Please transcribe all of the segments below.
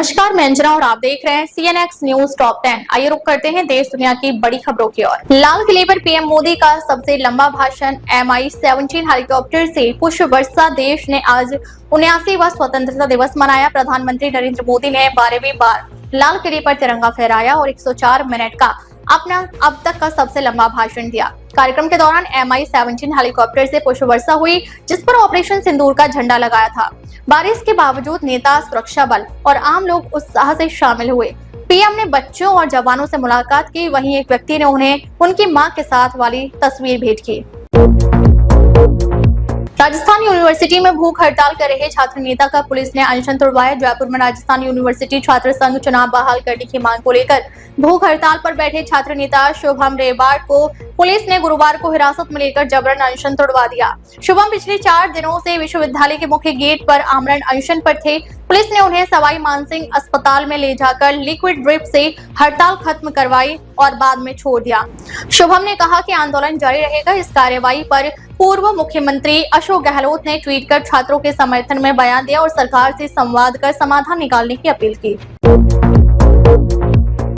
नमस्कार, मैं अंजना और आप देख रहे हैं CNX न्यूज टॉप 10। आइए रुक करते हैं देश दुनिया की बड़ी खबरों की ओर। लाल किले पर पीएम मोदी का सबसे लंबा भाषण। Mi-17 हेलीकॉप्टर से पुष्प वर्षा। देश ने आज 79वां स्वतंत्रता दिवस मनाया। प्रधानमंत्री नरेंद्र मोदी ने 12वीं बार लाल किले पर तिरंगा फहराया और 104 मिनट का अपना अब तक का सबसे लंबा भाषण दिया। कार्यक्रम के दौरान Mi-17 हेलीकॉप्टर से पुष्प वर्षा हुई, जिस पर ऑपरेशन सिंदूर का झंडा लगाया था। बारिश के बावजूद नेता, सुरक्षा बल और आम लोग उत्साह से शामिल हुए। पीएम ने बच्चों और जवानों से मुलाकात की। वहीं एक व्यक्ति ने उन्हें उनकी मां के साथ वाली तस्वीर भेंट की। राजस्थान यूनिवर्सिटी में भूख हड़ताल कर रहे छात्र नेता का पुलिस ने अनशन तोड़वाया। जयपुर में राजस्थान यूनिवर्सिटी छात्र संघ चुनाव बहाल करने की मांग को लेकर भूख हड़ताल पर बैठे छात्र नेता शुभम रेबाड़ को पुलिस ने गुरुवार को हिरासत में लेकर जबरन अनशन तोड़वा दिया। शुभम पिछले 4 दिनों से विश्वविद्यालय के मुख्य गेट पर आमरण अनशन पर थे। पुलिस ने उन्हें सवाई मानसिंह अस्पताल में ले जाकर लिक्विड ड्रिप से हड़ताल खत्म करवाई और बाद में छोड़ दिया। शुभम ने कहा कि आंदोलन जारी रहेगा। इस कार्रवाई पर पूर्व मुख्यमंत्री अशोक गहलोत ने ट्वीट कर छात्रों के समर्थन में बयान दिया और सरकार से संवाद कर समाधान निकालने की अपील की।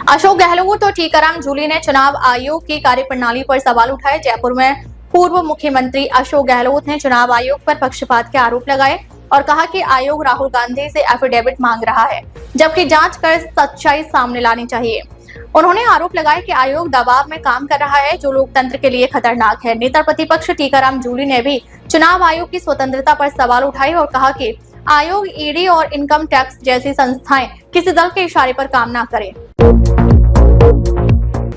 अशोक गहलोत और टीकाराम जूली ने चुनाव आयोग की कार्यप्रणाली पर सवाल उठाए। जयपुर में पूर्व मुख्यमंत्री अशोक गहलोत ने चुनाव आयोग पर पक्षपात के आरोप लगाए और कहा कि आयोग राहुल गांधी से एफिडेविट मांग रहा है, जबकि जांच कर सच्चाई सामने लानी चाहिए। उन्होंने आरोप लगाया कि आयोग दबाव में काम कर रहा है, जो लोकतंत्र के लिए खतरनाक है। नेता प्रतिपक्ष टीकाराम जूली ने भी चुनाव आयोग की स्वतंत्रता पर सवाल उठाए और कहा कि आयोग ईडी और इनकम टैक्स जैसी संस्थाएं किसी दल के इशारे पर काम न करें।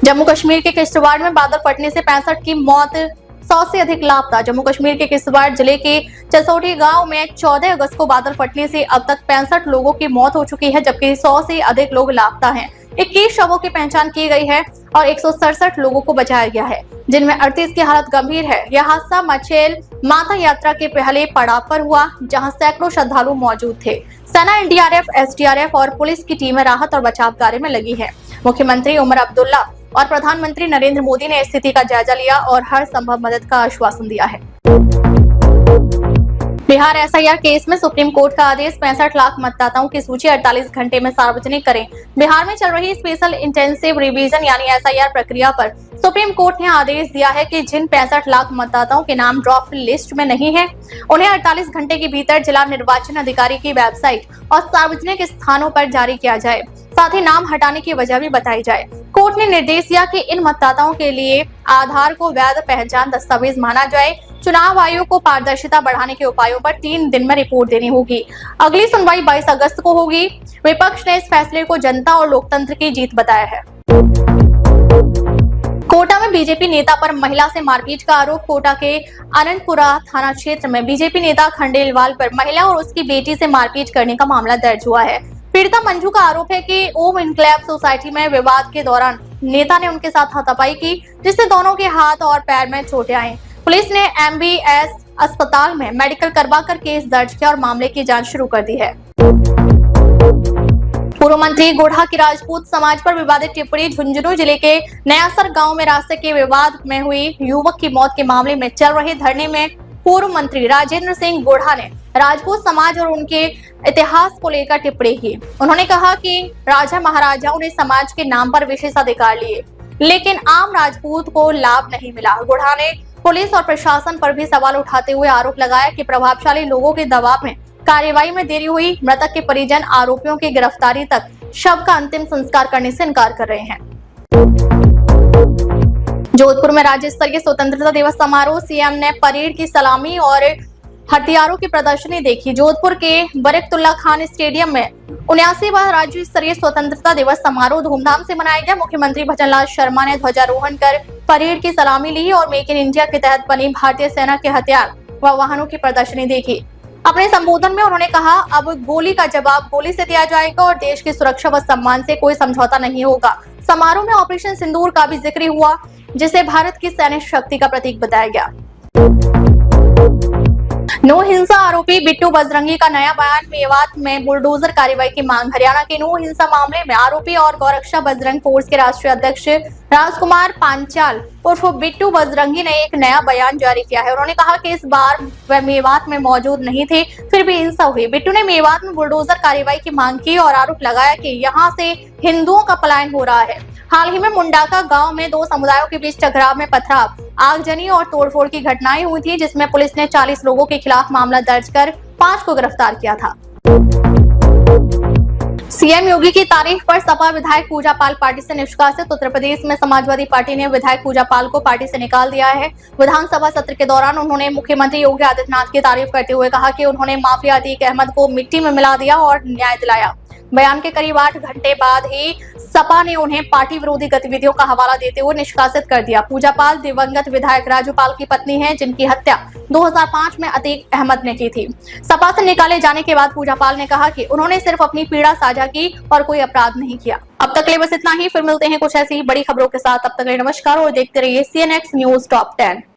जम्मू कश्मीर के किश्तवाड़ में बादल फटने से 65 की मौत, 100 से अधिक लापता। जम्मू कश्मीर के किश्तवाड़ जिले के चसोटी गांव में 14 अगस्त को बादल फटने से अब तक 65 लोगों की मौत हो चुकी है, जबकि 100 से अधिक लोग लापता हैं। 21 शवों की पहचान की गई है और 167 लोगों को बचाया गया है, जिनमें 38 की हालत गंभीर है। यह हादसा मचेल माता यात्रा के पहले पड़ाव पर हुआ, जहां सैकड़ों श्रद्धालु मौजूद थे। सेना, एनडीआरएफ, एसडीआरएफ और पुलिस की टीमें राहत और बचाव कार्य में लगी है। मुख्यमंत्री उमर अब्दुल्ला और प्रधानमंत्री नरेंद्र मोदी ने स्थिति का जायजा लिया और हर संभव मदद का आश्वासन दिया है। बिहार एसआईआर केस में सुप्रीम कोर्ट का आदेश। 65 लाख मतदाताओं की सूची 48 घंटे में सार्वजनिक करें। बिहार में चल रही स्पेशल इंटेंसिव रिवीजन यानी एसआईआर प्रक्रिया पर सुप्रीम कोर्ट ने आदेश दिया है कि जिन 65 लाख मतदाताओं के नाम ड्राफ्ट लिस्ट में नहीं है, उन्हें 48 घंटे के भीतर जिला निर्वाचन अधिकारी की वेबसाइट और सार्वजनिक स्थानों पर जारी किया जाए। साथ ही नाम हटाने की वजह भी बताई जाए। कोर्ट ने निर्देश दिया कि इन मतदाताओं के लिए आधार को वैध पहचान दस्तावेज माना जाए। चुनाव आयोग को पारदर्शिता बढ़ाने के उपायों पर 3 दिन में रिपोर्ट देनी होगी। अगली सुनवाई 22 अगस्त को होगी। विपक्ष ने इस फैसले को जनता और लोकतंत्र की जीत बताया है। कोटा में बीजेपी नेता पर महिला से मारपीट का आरोप। कोटा के अनंतपुरा थाना क्षेत्र में बीजेपी नेता खंडेलवाल पर महिला और उसकी बेटी से मारपीट करने का मामला दर्ज हुआ है। पीड़िता मंजू का आरोप है कि ओम इनक्लेव सोसाइटी में विवाद के दौरान नेता ने उनके साथ हाथापाई की, जिससे दोनों के हाथ और पैर में चोटें आई। पुलिस ने MBS अस्पताल में मेडिकल करवाकर केस दर्ज किया और मामले की जांच शुरू कर दी है। पूर्व मंत्री गोढ़ा की राजपूत समाज पर विवादित टिप्पणी। झुंझुनू जिले के नयासर गांव में रास्ते के विवाद में हुई युवक की मौत के मामले में चल रहे धरने में पूर्व मंत्री राजेंद्र सिंह गोढ़ा ने राजपूत समाज और उनके इतिहास को लेकर टिप्पणी की। उन्होंने कहा कि राजा महाराजाओं ने समाज के नाम पर विशेषाधिकार लिए, लेकिन आम राजपूत को लाभ नहीं मिला। गोढ़ा ने पुलिस और प्रशासन पर भी सवाल उठाते हुए आरोप लगाया कि प्रभावशाली लोगों के दबाव में कार्यवाही में देरी हुई। मृतक के परिजन आरोपियों की गिरफ्तारी तक शव का अंतिम संस्कार करने से इनकार कर रहे हैं। जोधपुर में राज्य स्तरीय स्वतंत्रता दिवस समारोह। सीएम ने परेड की सलामी और हथियारों की प्रदर्शनी देखी। जोधपुर के बरकतुल्ला खान स्टेडियम में 79वां राज्य स्तरीय स्वतंत्रता दिवस समारोह धूमधाम से मनाया गया। मुख्यमंत्री भजनलाल शर्मा ने ध्वजारोहण कर परेड की सलामी ली और मेक इन इंडिया के तहत बनी भारतीय सेना के हथियार व वाहनों की प्रदर्शनी देखी। अपने संबोधन में उन्होंने कहा, अब गोली का जवाब गोली से दिया जाएगा और देश की सुरक्षा व सम्मान से कोई समझौता नहीं होगा। समारोह में ऑपरेशन सिंदूर का भी जिक्र हुआ, जिसे भारत की सैन्य शक्ति का प्रतीक बताया गया। नो हिंसा आरोपी बिट्टू बजरंगी का नया बयान, मेवात में बुलडोजर कार्रवाई की मांग। हरियाणा के नो हिंसा मामले में आरोपी और गौरक्षा बजरंग फोर्स के राष्ट्रीय अध्यक्ष राजकुमार पांचाल उर्फ बिट्टू बजरंगी ने एक नया बयान जारी किया है। उन्होंने कहा कि इस बार वह मेवात में मौजूद नहीं थे, फिर भी हिंसा हुई। बिट्टू ने मेवात में बुलडोजर कार्रवाई की मांग की और आरोप लगाया कि यहाँ से हिंदुओं का पलायन हो रहा है। हाल ही में मुंडाका गांव में दो समुदायों के बीच टकराव में पथराव, आगजनी और तोड़फोड़ की घटनाएं हुई थी, जिसमें पुलिस ने 40 लोगों के खिलाफ मामला दर्ज कर 5 को गिरफ्तार किया था। सीएम योगी की तारीफ पर सपा विधायक पूजा पाल पार्टी से निष्कासित। उत्तर प्रदेश में समाजवादी पार्टी ने विधायक पूजा पाल को पार्टी से निकाल दिया है। विधानसभा सत्र के दौरान उन्होंने मुख्यमंत्री योगी आदित्यनाथ की तारीफ करते हुए कहा कि उन्होंने माफिया अतीक अहमद को मिट्टी में मिला दिया और न्याय दिलाया। बयान के करीब 8 घंटे बाद ही सपा ने उन्हें पार्टी विरोधी गतिविधियों का हवाला देते हुए निष्कासित कर दिया। पूजा पाल दिवंगत विधायक राजू पाल की पत्नी है, जिनकी हत्या 2005 में अतीक अहमद ने की थी। सपा से निकाले जाने के बाद पूजा पाल ने कहा कि उन्होंने सिर्फ अपनी पीड़ा साझा की और कोई अपराध नहीं किया। अब तक के लिए बस इतना ही, फिर मिलते हैं कुछ ऐसी बड़ी खबरों के साथ। तब तक के लिए नमस्कार और देखते रहिए CNX न्यूज टॉप 10।